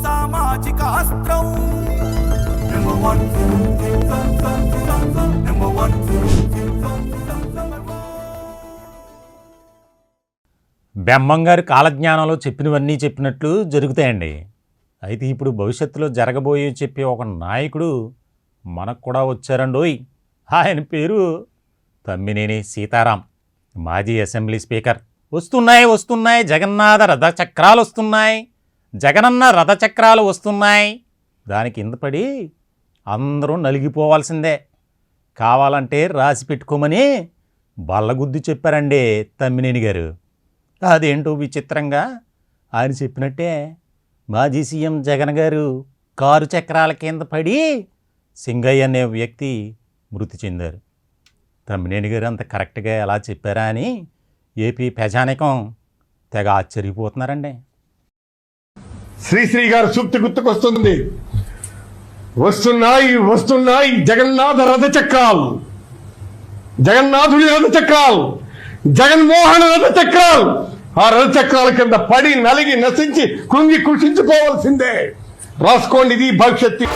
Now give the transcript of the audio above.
సామాజిక అస్త్రం బెమ్మంగారు కాలజ్ఞానంలో చెప్పినవన్నీ చెప్పినట్లు జరుగుతాయండి. అయితే ఇప్పుడు భవిష్యత్తులో జరగబోయే చెప్పే ఒక నాయకుడు మనకు కూడా వచ్చారండోయ్. ఆయన పేరు తమ్మినేని సీతారాం, మాజీ అసెంబ్లీ స్పీకర్. వస్తున్నాయి జగన్నాథ రథచక్రాలు వస్తున్నాయి, జగనన్న రథచక్రాలు వస్తున్నాయి. దాని కింద పడి అందరూ నలిగిపోవాల్సిందే. కావాలంటే రాసి పెట్టుకోమని బల్లగుద్ది చెప్పారండి తమ్మినేని గారు. అదేంటో విచిత్రంగా ఆయన చెప్పినట్టే మాజీ సీఎం జగన్ గారు కారు చక్రాల కింద పడి సింగయ్య అనే వ్యక్తి మృతి చెందారు. తమ్మినేని గారు అంత కరెక్ట్గా ఎలా చెప్పారా అని ఏపీ ప్రజానికం తెగ ఆశ్చర్యపోతున్నారండి. శ్రీశ్రీ గారు సూక్తి గుర్తుకొస్తుంది. వస్తున్నాయి జగన్నాథ రథచక్రాలు, జగన్నాథుడి రథచక్రాలు, జగన్మోహన్ రథచక్రాలు. ఆ రథచక్రాల కింద పడి నలిగి నశించి కృంగి కృషించుకోవాల్సిందే. రాసుకోండి, ఇది భవిష్యత్తు.